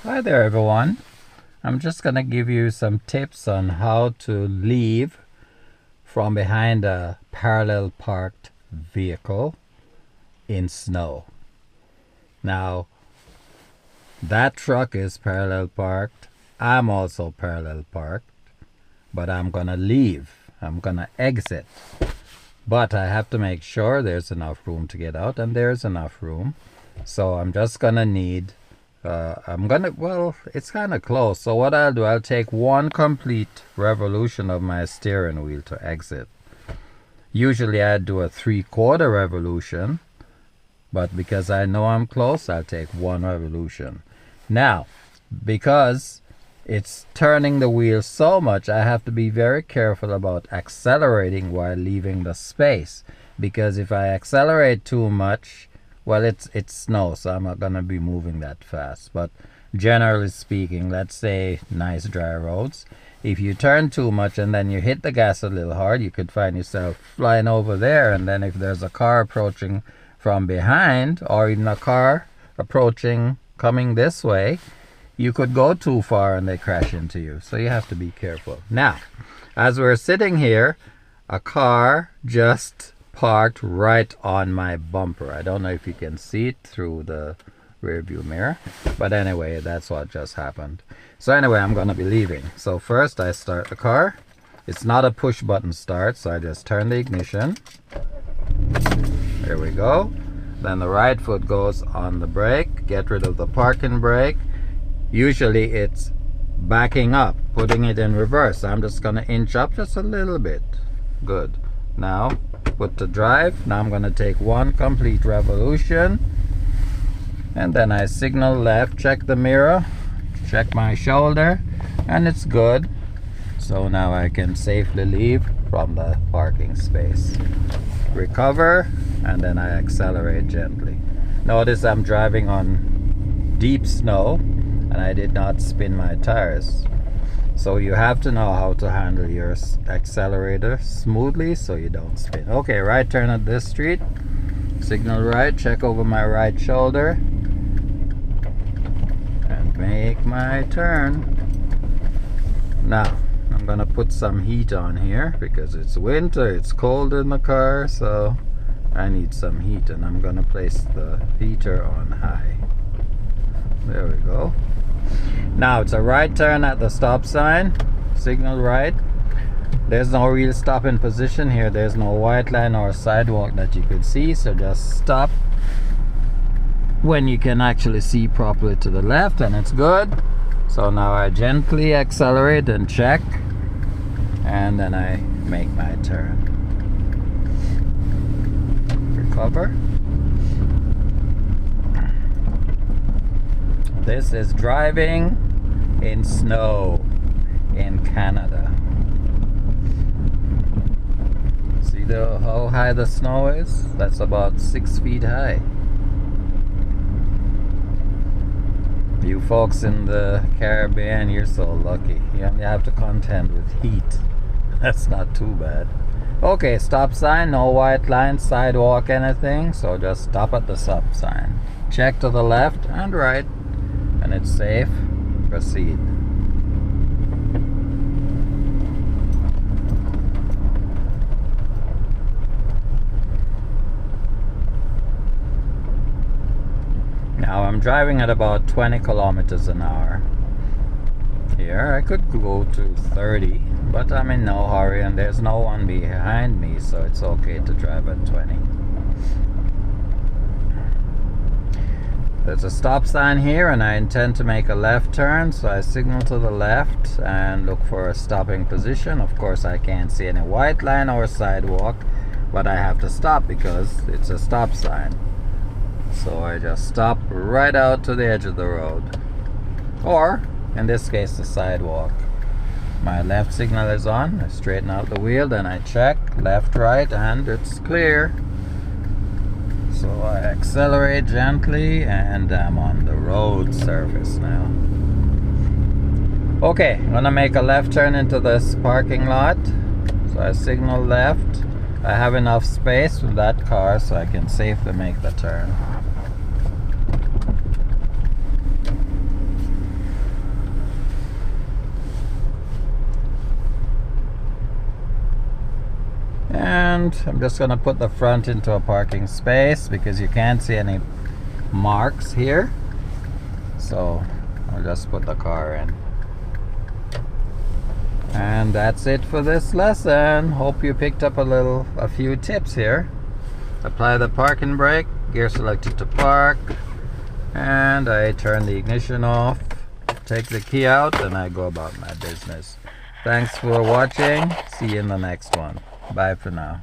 Hi there everyone. I'm just gonna give you some tips on how to leave from behind a parallel parked vehicle in snow. Now that truck is parallel parked. I'm also parallel parked, but I'm gonna leave. I'm gonna exit. But I have to make sure there's enough room to get out, and there's enough room. So I'm just gonna need it's kind of close. So what I'll do, I'll take one complete revolution of my steering wheel to exit. Usually I do a 3/4 revolution, but because I know I'm close, I'll take one revolution. Now, because it's turning the wheel so much, I have to be very careful about accelerating while leaving the space, because if I accelerate too much, well, it's snow, so I'm not gonna be moving that fast. But generally speaking, let's say nice dry roads, if you turn too much and then you hit the gas a little hard, you could find yourself flying over there. And then if there's a car approaching from behind, or even a car approaching coming this way, you could go too far and they crash into you. So you have to be careful. Now, as we're sitting here, a car just parked right on my bumper. I don't know if you can see it through the rear view mirror, but anyway, that's what just happened. So anyway, I'm gonna be leaving. So first I start the car. It's not a push button start, so I just turn the ignition. There we go. Then the right foot goes on the brake. Get rid of the parking brake. Usually it's backing up, putting it in reverse. I'm just gonna inch up just a little bit. Good. Now put to drive. Now I'm going to take one complete revolution, and then I signal left, check the mirror, check my shoulder, and it's good. So now I can safely leave from the parking space. Recover, and then I accelerate gently. Notice I'm driving on deep snow and I did not spin my tires. So you have to know how to handle your accelerator smoothly so you don't spin. Okay, right turn at this street. Signal right, check over my right shoulder, and make my turn. Now, I'm gonna put some heat on here because it's winter, it's cold in the car, so I need some heat, and I'm gonna place the heater on high. There we go. Now it's a right turn at the stop sign. Signal right. There's no real stopping position here. There's no white line or sidewalk that you could see, so just stop when you can actually see properly to the left, and it's good. So now I gently accelerate and check, and then I make my turn. Recover. This is driving in snow in Canada. See how high the snow is? That's about 6 feet high. You folks in the Caribbean, you're so lucky. You only have to contend with heat. That's not too bad. Okay, stop sign, no white line, sidewalk, anything. So just stop at the stop sign. Check to the left and right, and it's safe. Proceed. Now I'm driving at about 20 kilometers an hour. Here I could go to 30, but I'm in no hurry and there's no one behind me, so it's okay to drive at 20. There's a stop sign here and I intend to make a left turn, so I signal to the left and look for a stopping position. Of course I can't see any white line or sidewalk, but I have to stop because it's a stop sign. So I just stop right out to the edge of the road, or in this case the sidewalk. My left signal is on. I straighten out the wheel, then I check left, right, and it's clear. So I accelerate gently and I'm on the road surface now. Okay, I'm gonna make a left turn into this parking lot. So I signal left. I have enough space with that car so I can safely make the turn. And I'm just gonna put the front into a parking space because you can't see any marks here. So I'll just put the car in. And that's it for this lesson. Hope you picked up a few tips here. Apply the parking brake, gear selected to park, and I turn the ignition off, take the key out, and I go about my business. Thanks for watching. See you in the next one. Bye for now.